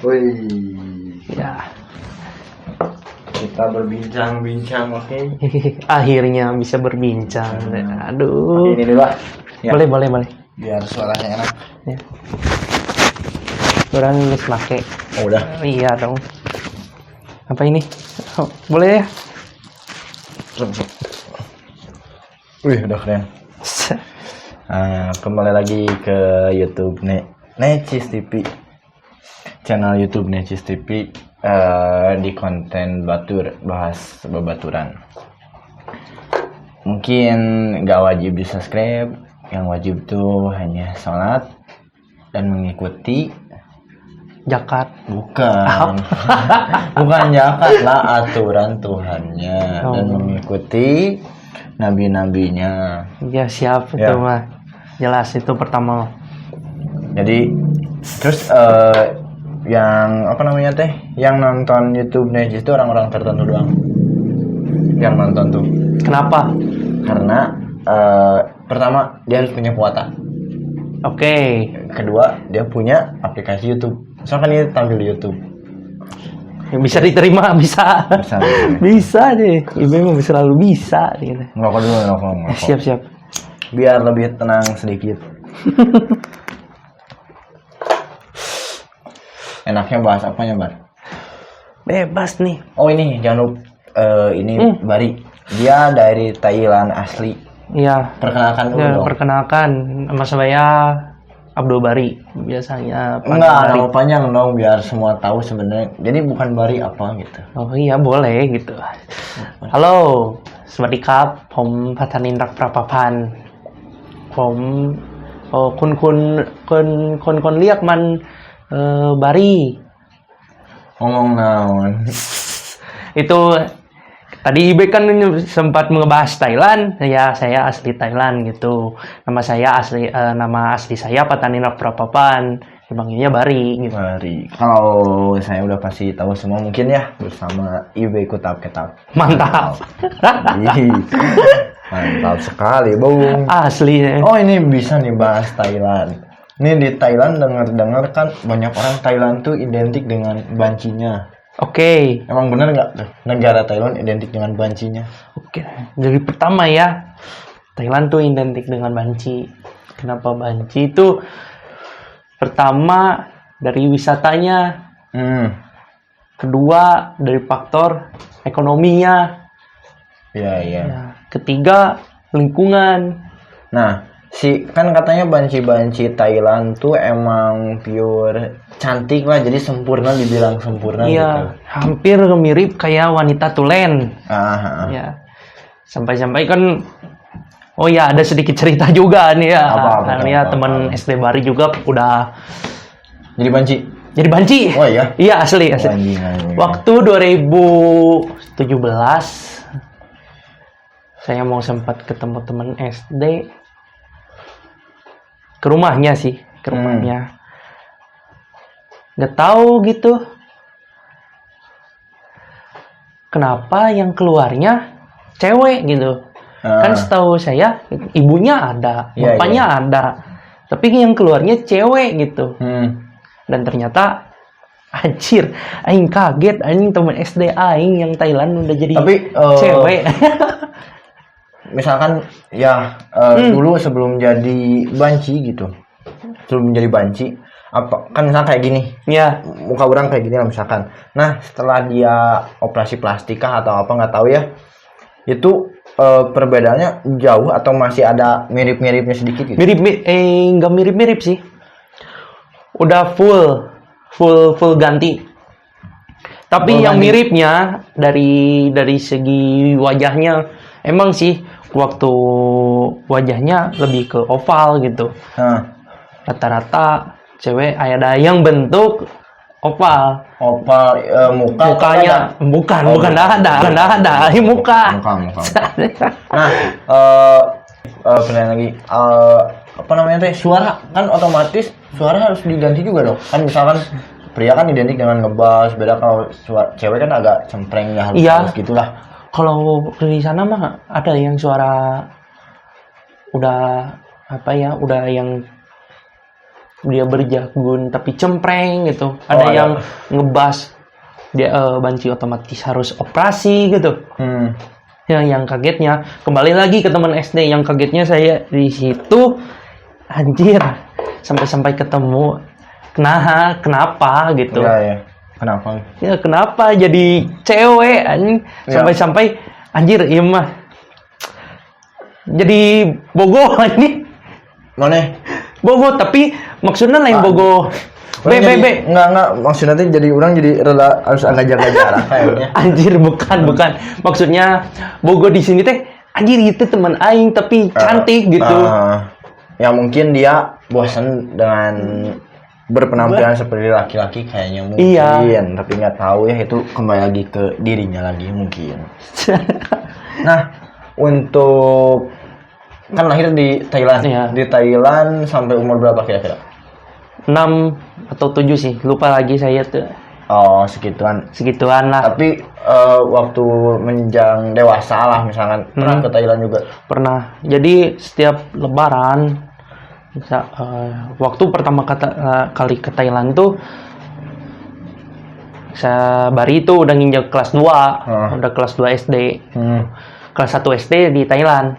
Wih, Ya, kita berbincang-bincang, oke? akhirnya bisa berbincang. Aduh. Ini dulu lah. Ya, Boleh. biar suaranya enak. Ya. Orang nulis make. Oh, udah. Iya dong. Apa ini? Oh, boleh ya? Wih, udah keren. Kembali lagi ke YouTube Necis TV. Channel YouTube Necis TV di konten bahas babaturan. Mungkin nggak wajib di subscribe, yang wajib tuh hanya sholat dan mengikuti Zakat. bukan zakat lah, aturan Tuhannya dan mengikuti nabi-nabinya. Ya siap Ya. itu mah. Jelas itu pertama. Jadi terus yang apa namanya teh, yang nonton YouTube Necis itu orang-orang tertentu doang yang nonton tuh. Kenapa? Karena pertama dia harus punya kuota, Oke. kedua dia punya aplikasi YouTube. Soalnya kan dia tampil di YouTube. Bisa diterima, bisa. Bisa. Bisa deh. Ibu mah selalu bisa gitu. Ngerokok dulu, ngerokok. Siap. Biar lebih tenang sedikit. Enaknya bahas apanya, Bar? Bebas nih. Oh, ini jangan lupa, ini Bari. Dia dari Thailand asli. Iya. Perkenalkan dulu Ya, dong. perkenalkan nama saya Abdul Bari. Biasanya Enggak, Bari. nama panjang dong biar semua tahu sebenarnya. Jadi bukan Bari apa gitu. Oh iya boleh gitu. Halo, สวัสดีครับผมพัฒนินทร์รักประภพันธ์ผมคนเรียกมันบารี่ Ngomong naon. Itu tadi Ibe kan sempat ngebahas Thailand. Ya, saya asli Thailand gitu. Nama asli saya Pataninrak Prapapan. Dipanggilnya Bari gitu. Bari. Kalau saya udah pasti tahu semua mungkin ya, bersama Ibe Kutap Ketap. Mantap. Ih, mantap sekali, Bung. Asli. Oh, ini bisa nih bahas Thailand. Ini di Thailand dengar kan banyak orang Thailand tuh identik dengan bancinya. Oke. Emang bener nggak tuh negara Thailand identik dengan bancinya? Oke, dari pertama ya, Thailand tuh identik dengan banci. Kenapa banci? Itu pertama dari wisatanya, kedua dari faktor ekonominya, Iya. ya, ketiga lingkungan. Nah, kan katanya banci-banci Thailand tuh emang pure cantik lah, jadi sempurna, dibilang sempurna gitu. Iya, hampir mirip kayak wanita tulen. Ya, sampai-sampai kan, oh ya ada sedikit cerita juga nih ya. Karena teman SD Bari juga udah Jadi banci. jadi banci. Oh iya. Iya asli. Waktu 2017 saya mau sempat ketemu teman SD ke rumahnya. Nggak tahu gitu kenapa yang keluarnya cewek gitu. Kan setahu saya ibunya ada, bapaknya ada, tapi yang keluarnya cewek gitu. Dan ternyata anjir, aing kaget, aing teman SD aing yang Thailand udah jadi cewek. Misalkan ya dulu sebelum jadi banci gitu. Sebelum menjadi banci, apa kan misalkan kayak gini. Ya. Muka orang kayak gini lah misalkan. Nah, setelah dia operasi plastik kah atau apa nggak tahu ya. Itu perbedaannya jauh atau masih ada mirip-miripnya sedikit gitu? Nggak mirip-mirip sih. Udah full ganti. Tapi yang miripnya dari segi wajahnya emang sih waktu wajahnya lebih ke oval gitu. Rata-rata cewek ada yang bentuk oval. Mukanya bukan ada. Ini muka. Nah, pertanyaan lagi, apa namanya teh, suara kan otomatis suara harus diganti juga dong. Kan misalkan pria kan identik dengan ngebas, beda kalau cewek kan agak cempreng ya, halus gitulah. Kalau di sana mah ada yang suara udah yang dia berjagun tapi cempreng gitu. Ada yang ngebas dia banci otomatis harus operasi gitu. Yang kagetnya kembali lagi ke teman SD, yang kagetnya saya di situ, anjir, sampai ketemu kenapa gitu. Ya. Kenapa? Ya kenapa jadi cewek anjing? Sampai anjir iya mah jadi bogo anjing. Mana? Bogo tapi maksudnya lain bogo. Enggak maksudnya tuh jadi orang jadi rela harus agak jaga jarak kayaknya. Anjir bukan. Maksudnya bogo di sini teh anjir itu teman aing tapi cantik gitu. Ya mungkin dia bosan dengan berpenampilan seperti laki-laki kayaknya mungkin. Iya. Tapi nggak tahu ya, itu kembali lagi ke dirinya lagi mungkin. Nah, untuk kan lahir di Thailand. Iya. Di Thailand sampai umur berapa kira-kira? 6 atau 7 sih, lupa lagi saya tuh. Oh, segituan lah. Tapi waktu menjelang dewasa lah misalkan pernah ke Thailand juga? Pernah. Jadi setiap lebaran waktu pertama kali ke Thailand tuh saya baru itu udah nginjak kelas 2. Udah kelas 2 SD. Kelas 1 SD di Thailand.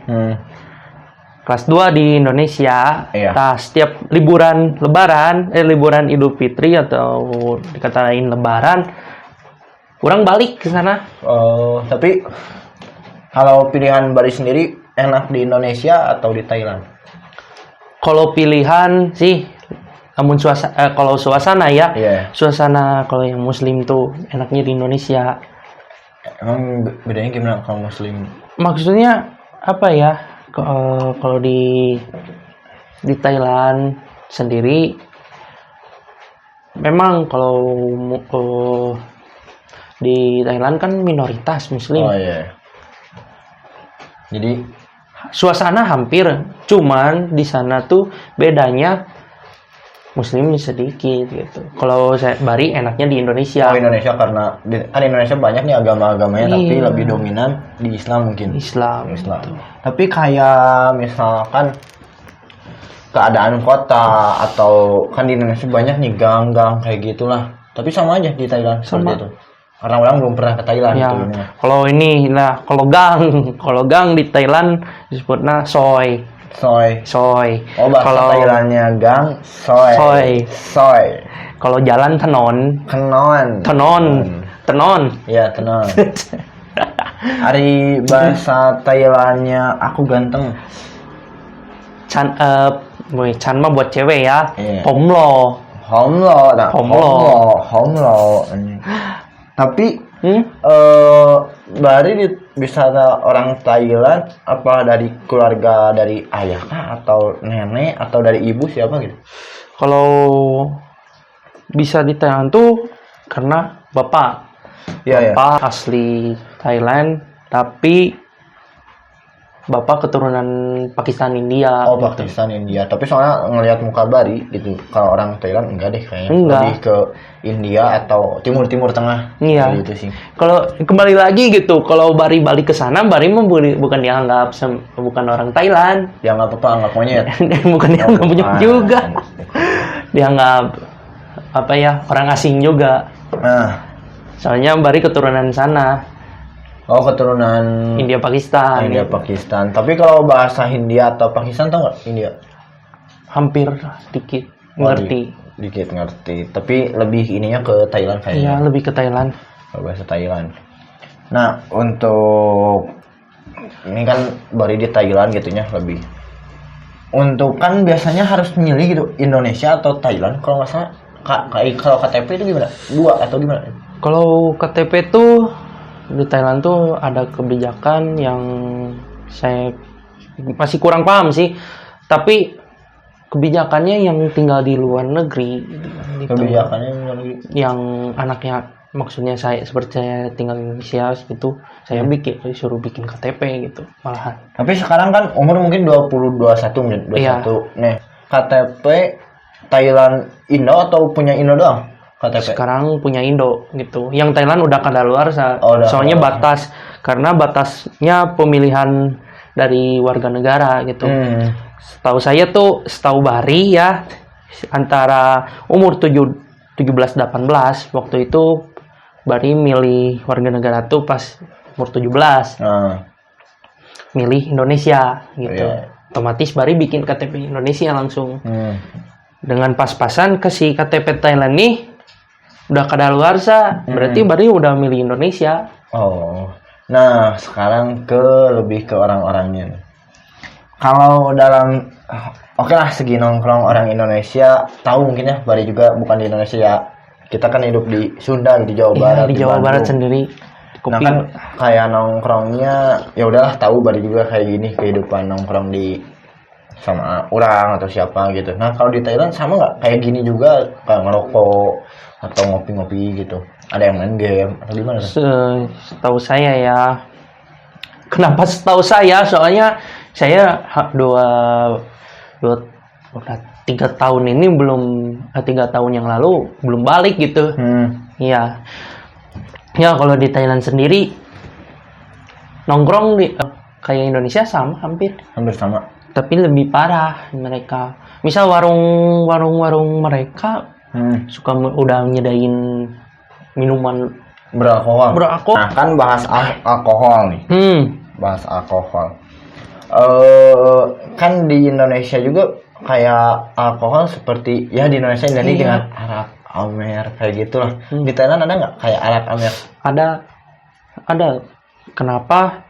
Kelas 2 di Indonesia. Iya. Nah, setiap liburan lebaran, liburan Idul Fitri atau dikatain lebaran, orang balik ke sana. Tapi kalau pilihan Bari sendiri enak di Indonesia atau di Thailand? Kalau pilihan sih, namun kalau suasana ya, suasana kalau yang Muslim tuh enaknya di Indonesia. Emang bedanya gimana kalau Muslim? Maksudnya apa ya? Kalau di Thailand sendiri, memang kalau di Thailand kan minoritas Muslim. Oh iya. Jadi suasana hampir, cuman di sana tuh bedanya Muslim sedikit gitu. Kalau saya Bari enaknya di Indonesia. Oh Indonesia karena kan Indonesia banyak nih agama-agamanya, tapi lebih dominan di Islam mungkin. Islam. Gitu. Tapi kayak misalkan keadaan kota atau kan di Indonesia banyak nih gang-gang kayak gitulah. Tapi sama aja di Thailand seperti itu. Karena orang belum pernah ke Thailand ya, gitu. Kalau gang di Thailand disebutnya soy. Oh bahasa Thailandnya gang soy. Kalau jalan tenon. Iya tenon. Hari bahasa Thailandnya aku ganteng. Chan mah buat cewek ya. Pom lo. Tapi Bari bisa orang Thailand apa dari keluarga, dari ayah kah atau nenek atau dari ibu siapa gitu? Kalau bisa di Thailand tuh karena bapak asli Thailand, tapi bapak keturunan Pakistan India. Oh Pakistan India. Tapi soalnya ngelihat muka Bari gitu, kalau orang Thailand enggak deh kayaknya. Lebih ke India atau Timur Tengah. Iya. Gitu sih. Kalau kembali lagi gitu, kalau Bari balik ke sana, Bari bukan dianggap bukan orang Thailand. Dianggap apa? Anggap monyet. Bukan dianggap monyet juga. Dianggap apa ya? Orang asing juga. Nah. Soalnya Bari keturunan sana. Oh keturunan India Pakistan. Tapi kalau bahasa Hindia atau Pakistan tau nggak India? Hampir dikit ngerti. Dikit ngerti. Tapi lebih ininya ke Thailand kayaknya. Iya lebih ke Thailand. Bahasa Thailand. Nah untuk ini kan Bari di Thailand gitunya lebih. Untuk kan biasanya harus milih gitu Indonesia atau Thailand. Kalau nggak salah kalau KTP itu gimana? 2 atau gimana? Kalau KTP tuh di Thailand tuh ada kebijakan yang saya masih kurang paham sih, tapi kebijakannya yang tinggal di luar negeri gitu. Kebijakannya yang luar negeri yang anaknya, maksudnya saya seperti saya tinggal di Indonesia gitu, saya disuruh bikin KTP gitu malahan. Tapi sekarang kan umur mungkin 21. Iya. Nih KTP Thailand Indo atau punya Indo doang? KTP. Sekarang punya Indo gitu. Yang Thailand udah kadaluarsa. Soalnya batas, karena batasnya pemilihan dari warga negara gitu. Setahu saya tuh, setahu Bari ya, antara umur 17-18 waktu itu Bari milih warga negara tuh pas umur 17. Milih Indonesia gitu. Otomatis Bari bikin KTP Indonesia langsung. Dengan pas-pasan ke si KTP Thailand nih udah kadaluarsa, berarti Bari udah milih Indonesia. Oh. Nah, sekarang lebih ke orang-orangnya nih. Kalau dalam oke lah, segi nongkrong orang Indonesia, tahu mungkin ya, Bari juga bukan di Indonesia ya. Kita kan hidup di Sunda, di Jawa Barat, di Jawa Bandung. Barat sendiri. Nah kan kayak nongkrongnya ya udahlah, tahu Bari juga kayak gini kehidupan nongkrong di sama orang atau siapa gitu. Nah kalau di Thailand sama nggak kayak gini juga, kayak ngerokok atau ngopi-ngopi gitu? Ada yang main game atau gimana? Setahu saya ya. Kenapa setahu saya? Soalnya saya udah 3 tahun ini belum 3 tahun yang lalu belum balik gitu. Iya. Ya kalau di Thailand sendiri nongkrong kayak Indonesia sama hampir sama. Tapi lebih parah mereka. Misal warung mereka suka udah nyediain minuman beralkohol. Nah kan bahas alkohol nih. Bahas alkohol. Kan di Indonesia juga kayak alkohol seperti ya di Indonesia ini dengan Arab Amer kayak gitulah. Di Thailand ada nggak kayak Arab Amer? Ada. Kenapa?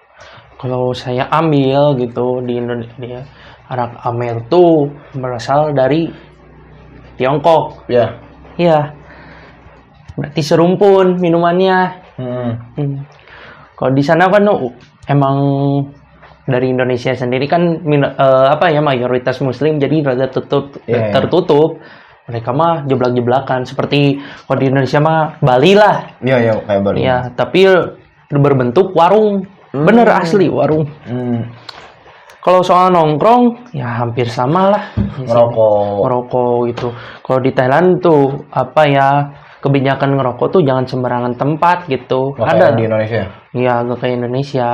Kalau saya ambil gitu di Indonesia, Arab Amer tuh berasal dari Tiongkok. Ya. Iya. Berarti serumpun minumannya. Kalau di sana kan emang dari Indonesia sendiri kan mayoritas Muslim, jadi rada tertutup. Mereka mah jeblak-jeblakan seperti kalau di Indonesia mah Bali lah. Iya kayak Bali. Iya, tapi berbentuk warung. Bener asli warung. Kalau soal nongkrong ya hampir sama lah. Ngerokok gitu. Kalau di Thailand tuh kebijakan ngerokok tuh jangan sembarangan tempat gitu. Gak ada di Indonesia. Iya, gak kayak Indonesia.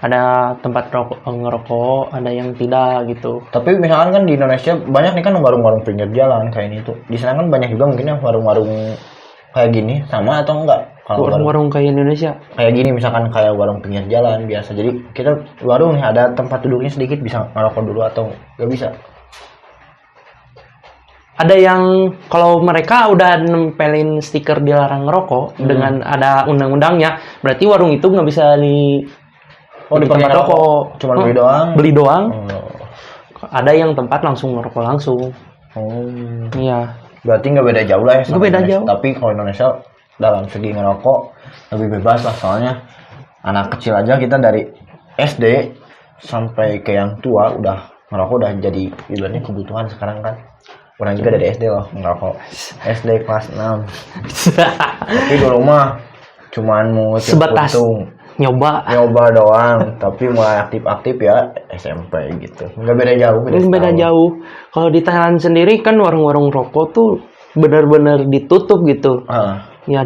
Ada tempat ngerokok, ada yang tidak gitu. Tapi misalkan kan di Indonesia banyak nih kan warung-warung pinggir jalan kayak ini tuh. Di sana kan banyak juga mungkin yang warung-warung kayak gini, sama atau enggak? Warung kayak Indonesia. Kayak gini misalkan kayak warung pinggir jalan biasa. Jadi kita warung nih ada tempat duduknya sedikit, bisa ngerokok dulu atau nggak bisa? Ada yang kalau mereka udah nempelin stiker dilarang ngerokok dengan ada undang-undangnya, berarti warung itu nggak bisa dipakai rokok. Cuma beli doang. Ada yang tempat langsung ngerokok langsung. Iya. Berarti nggak beda jauh lah ya sama Indonesia. Jauh. Tapi kalau Indonesia dalam segi ngerokok lebih bebas lah, soalnya anak kecil aja kita dari SD sampai ke yang tua udah ngerokok, udah jadi ibaratnya kebutuhan sekarang kan. Orang juga dari SD loh ngerokok. SD kelas 6. Tapi dulu mah cuman mau sebatas nyoba doang. Tapi mulai aktif ya SMP gitu. Nggak beda jauh. Beda jauh. Kalau di Thailand sendiri kan warung-warung rokok tuh benar-benar ditutup gitu. Ya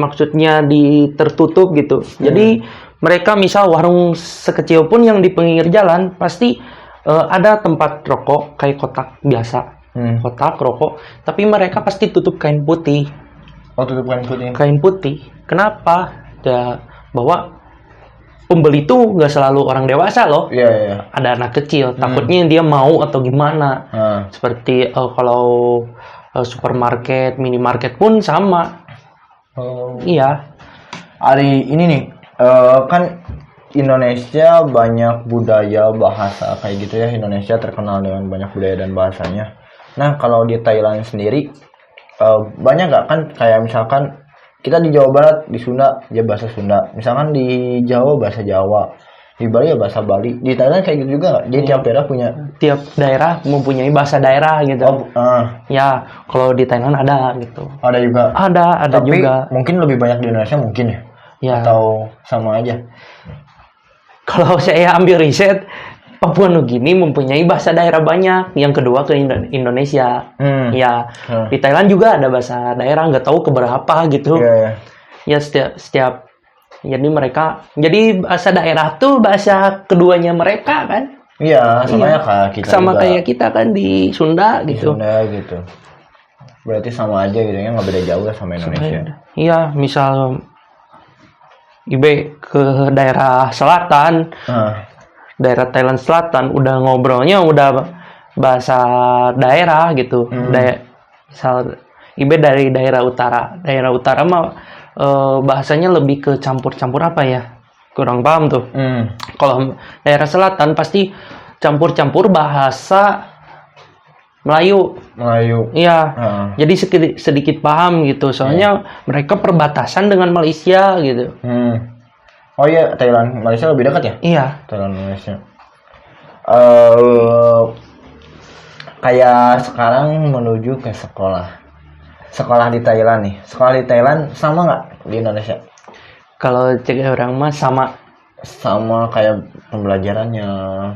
maksudnya tertutup gitu. Jadi mereka misal warung sekecil pun yang di pinggir jalan pasti ada tempat rokok kayak kotak biasa. Kotak rokok, tapi mereka pasti tutup kain putih. Tutup kain putih. Kain putih. Kenapa? Ya, bahwa pembeli itu nggak selalu orang dewasa loh. Iya. Ada anak kecil. Takutnya dia mau atau gimana. Seperti kalau supermarket, minimarket pun sama. Iya. Hari ini nih, kan Indonesia banyak budaya bahasa kayak gitu ya. Indonesia terkenal dengan banyak budaya dan bahasanya. Nah kalau di Thailand sendiri banyak nggak kan kayak misalkan kita di Jawa Barat di Sunda ya bahasa Sunda, misalkan di Jawa bahasa Jawa, di Bali ya bahasa Bali. Di Thailand kayak gitu juga nggak? Jadi tiap daerah mempunyai bahasa daerah gitu. Ya kalau di Thailand ada gitu. Ada juga. Ada tapi juga. Mungkin lebih banyak di Indonesia mungkin ya. Atau sama aja. Kalau saya ambil riset, Papua Nugini mempunyai bahasa daerah banyak. Yang kedua ke Indonesia. Di Thailand juga ada bahasa daerah, nggak tahu keberapa gitu. Ya setiap jadi bahasa daerah tuh bahasa keduanya mereka kan. Iya, sama ya kayak kita sama juga. kayak kita kan di Sunda Di gitu. Sunda gitu. Berarti sama aja gitu ya, nggak beda jauh lah sama Indonesia. Iya, misal Ibe ke daerah selatan, daerah Thailand Selatan, udah ngobrolnya udah bahasa daerah gitu. Misal Ibe dari daerah utara mah bahasanya lebih ke campur-campur apa ya? Kurang paham tuh. Kalau daerah selatan pasti campur-campur bahasa Melayu. Iya. Jadi sedikit paham gitu. Soalnya mereka perbatasan dengan Malaysia gitu. Oh iya, Thailand Malaysia lebih dekat ya? Iya. Thailand Malaysia. Kayak sekarang menuju ke sekolah. Sekolah di Thailand nih. Sekolah di Thailand sama nggak di Indonesia? Kalau cek orang mah sama kayak pembelajarannya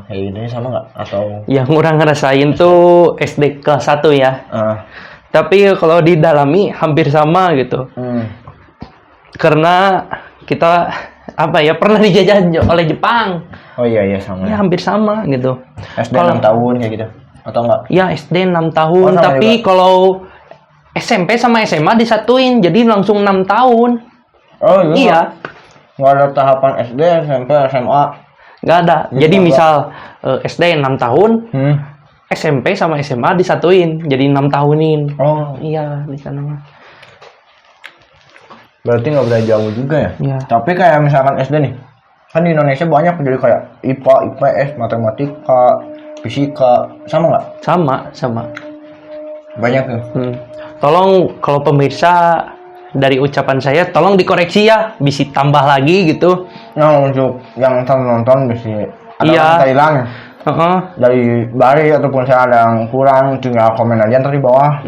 kayak gini sama nggak? Atau yang orang ngerasain tuh SD kelas 1 ya. Tapi kalau didalami hampir sama gitu. Karena kita apa ya pernah dijajah oleh Jepang. Oh iya sama. Ya hampir sama gitu. SD 6 tahun kayak gitu atau enggak? Ya SD 6 tahun, tapi kalau SMP sama SMA disatuin jadi langsung 6 tahun. Oh iya. Nggak ada tahapan SD, SMP, SMA? Nggak ada. Jadi misal SD 6 tahun, SMP sama SMA disatuin jadi 6 tahunin. Oh iya di sana. Berarti nggak beda jauh juga ya? Iya. Tapi kayak misalkan SD nih, kan di Indonesia banyak jadi kayak IPA, IPS, matematika, fisika, sama nggak? Sama. Banyak tuh. Tolong kalau pemirsa dari ucapan saya tolong dikoreksi ya, bisa tambah lagi gitu. Nah untuk yang nonton bisa ada Thailand dari Bali ataupun saya ada yang kurang, tinggal komen aja ntar di bawah.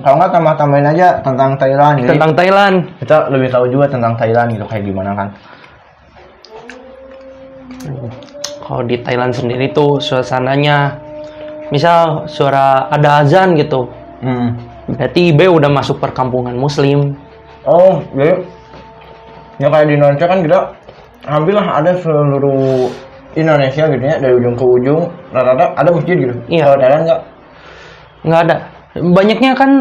Kalau nggak tambah-tambahin aja tentang Thailand. Jadi tentang Thailand. Kita lebih tahu juga tentang Thailand gitu kayak gimana kan. Kalau di Thailand sendiri tuh suasananya, misal suara ada azan gitu. Berarti Ibe udah masuk perkampungan Muslim. Oh, jadi ya kayak di Indonesia kan kita hampir lah ada seluruh Indonesia gitu ya, dari ujung ke ujung rata-rata ada masjid gitu. Iya. Kalau Thailand nggak ada. Banyaknya kan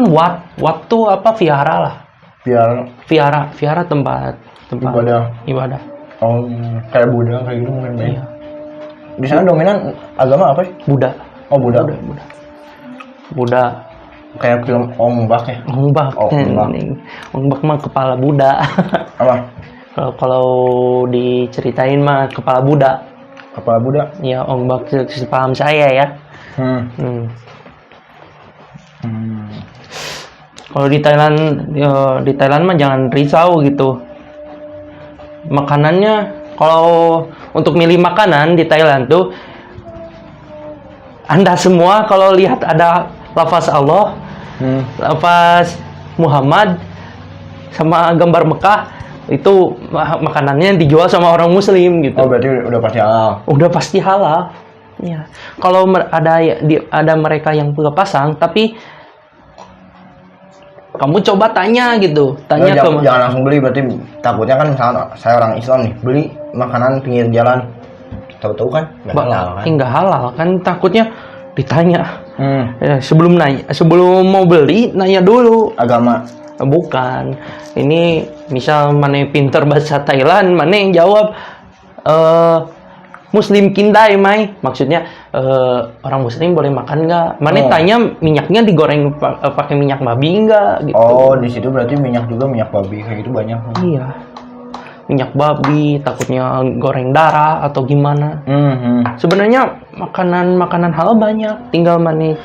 waktu apa vihara lah. Vihara tempat ibadah. Oh, kayak Buddha kayak gitu mungkin. Iya. Di sana dominan agama apa sih? Buddha. Oh, Buddha. Kayak film Ombak ya? Ombak mah kepala Buddha. Apa? Kalau diceritain mah kepala Buddha. Kepala Buddha? Ya, Ombak sepaham saya ya. Kalau di Thailand mah jangan risau gitu. Makanannya, kalau untuk milih makanan di Thailand tuh, Anda semua kalau lihat ada lafaz Allah, lafaz Muhammad, sama gambar Mekah, itu makanannya dijual sama orang Muslim gitu. Oh, berarti udah pasti halal. Udah pasti halal. Ya. Kalau ada mereka yang buka pasang, tapi kamu coba tanya gitu, jangan langsung beli, berarti takutnya kan misalnya saya orang Islam nih beli makanan pinggir jalan, tahu-tahu kan nggak halal kan? Nggak halal kan, takutnya ditanya. Sebelum mau beli nanya dulu agama. Bukan, ini misal mana pinter bahasa Thailand, mana yang jawab Muslim kindai mai, maksudnya orang Muslim boleh makan nggak? Mana tanya minyaknya digoreng pakai minyak babi nggak? Gitu. Oh, di situ berarti minyak babi kayak gitu banyak. Iya, minyak babi, takutnya goreng darah atau gimana? Sebenarnya makanan halal banyak, tinggal mana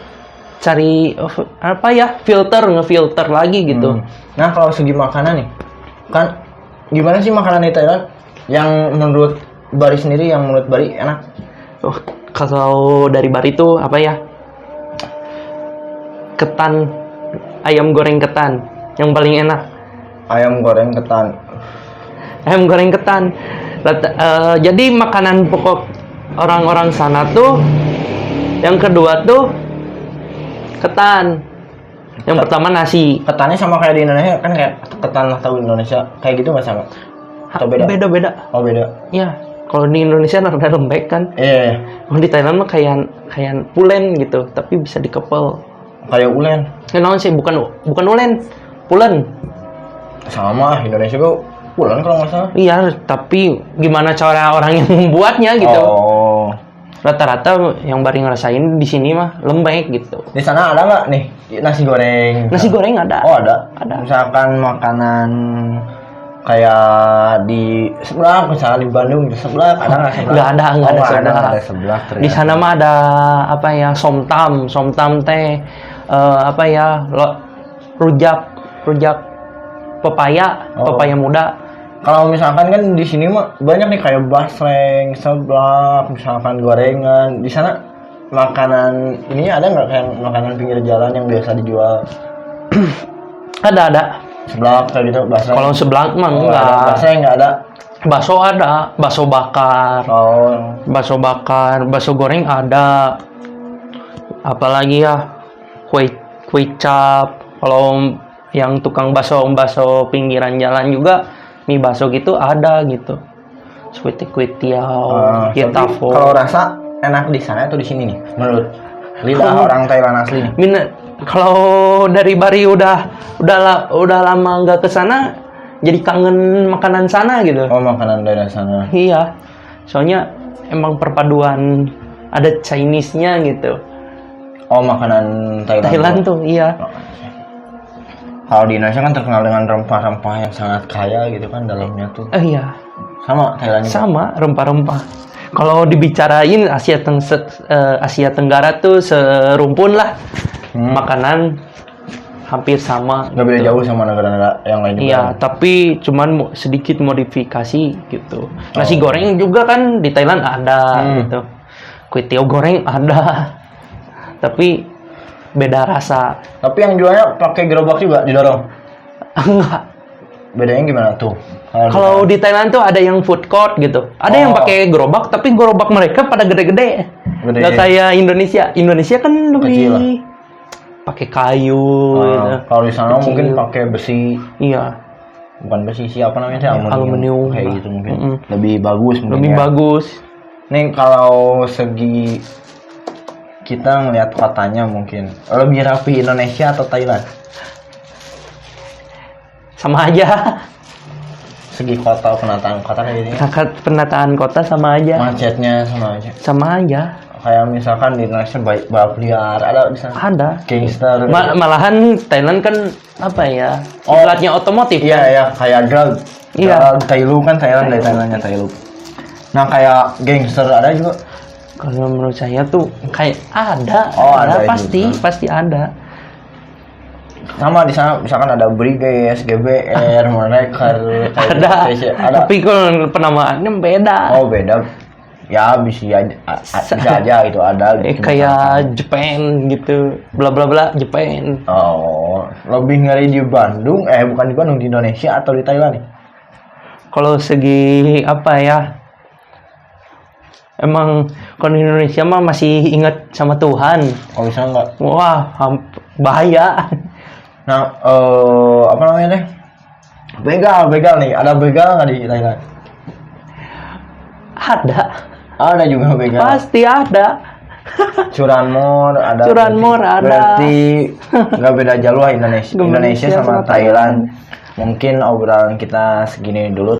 cari ngefilter lagi gitu. Nah, kalau segi makanan nih, kan gimana sih makanan di Thailand yang menurut Bari sendiri, yang menurut Bari enak? Kalau dari Bari itu apa ya? Ketan, ayam goreng ketan yang paling enak. Ayam goreng ketan. Jadi makanan pokok orang-orang sana tuh, yang kedua tuh ketan. Yang pertama nasi. Ketannya sama kayak di Indonesia kan, kayak ketan tahu Indonesia kayak gitu nggak sama? Atau beda? Beda. Oh, beda. Ya, Kalau di Indonesia rada lembek kan. Iya. Kalau di Thailand mah kayak pulen gitu, tapi bisa dikepel. Kayak ulen. Naon sih, bukan ulen, pulen. Sama Indonesia kok ulen kalau nggak salah. Iya, tapi gimana cara orang yang membuatnya gitu. Oh. Rata-rata yang baru ngerasain di sini mah lembek gitu. Di sana ada nggak nih nasi goreng? Nasi goreng ada. Oh ada. Ada. Misalkan makanan kayak di sebelah, misalnya di Bandung di sebelah ada nggak sebelah? Nggak ada sebelah. Nggak ada sebelah. Di sana mah ada apa ya, somtam teh, apa ya, rujak pepaya, pepaya muda. Kalau misalkan kan di sini mah banyak nih kayak basreng, seblak, misalkan gorengan. Di sana makanan ini ada nggak kayak makanan pinggir jalan yang biasa dijual? Ada. Seblak kayak gitu, basreng. Kalau seblak mah enggak. Basreng nggak ada. Bakso ada, bakso bakar. Oh. Bakso bakar, bakso goreng ada. Apalagi ya, kue cap. Kalau yang tukang bakso pinggiran jalan juga, mie bakso gitu ada gitu. Kue tiao, yetafo. Kalau rasa enak di sana atau di sini nih menurut lidah orang Thailand asli nih? Kalau dari Bari udah lama nggak ke sana, jadi kangen makanan sana gitu. Oh, makanan daerah sana. Iya, soalnya emang perpaduan ada Chinese-nya gitu. Oh, makanan Thailand tuh, iya. Kalau di Indonesia kan terkenal dengan rempah-rempah yang sangat kaya gitu kan dalamnya tuh. Iya. Sama Thailand juga. Sama rempah-rempah. Kalau dibicarain Asia Tenggara tuh serumpun lah. Makanan hampir sama. Nggak beda jauh sama negara-negara yang lain juga. Iya, tapi cuman sedikit modifikasi gitu. Nasi goreng juga kan di Thailand ada gitu. Kue tiao goreng ada. Tapi beda rasa. Tapi yang jualnya pakai gerobak juga didorong? Enggak. Bedanya gimana tuh? Kalau di Thailand tuh ada yang food court gitu. Ada yang pakai gerobak, tapi gerobak mereka pada gede-gede. Nggak kayak Indonesia. Indonesia kan lebih pakai kayu gitu. Kalau di sana mungkin pakai besi. Iya. Bukan besi sih, apa namanya? Aluminium. Kayak gitu mungkin. Lebih bagus mungkin. Lebih bagus. Nih kalau segi kita ngelihat kotanya mungkin lebih rapi Indonesia atau Thailand? Sama aja. Segi kota, penataan kota kayak gini. Penataan kota sama aja. Macetnya sama aja. Sama aja. Kayak misalkan di Indonesia balap liar ada di sana. Ada. Gangster. Malahan Thailand kan apa ya? Kiblatnya otomotif. Iya kan? ya, kayak drug. Iya. Thailand kan Thailand dari Thailandnya Thailand. Nah kayak gangster ada juga. Kalau menurut saya tuh kayak ada. Ada pasti ada. Sama di sana misalkan ada Briges, GBR, mereka ada. Tapi kalau penamaannya beda. Oh beda. Ya bisa aja gitu ada. Gitu, kayak Japan gitu, bla bla bla Japan. Oh, lebih ngeri di Bandung, bukan di Bandung, di Indonesia atau di Thailand nih? Kalau segi apa ya? Emang kalau di Indonesia mah masih ingat sama Tuhan. Oh bisa nggak? Wah, bahaya. Nah, apa namanya deh? Begal nih, ada begal nggak di Thailand? Ada juga begal. Pasti ada. Curanmor ada. Berarti nggak beda jauh lah Indonesia sama Thailand. Mungkin obrolan kita segini dulu.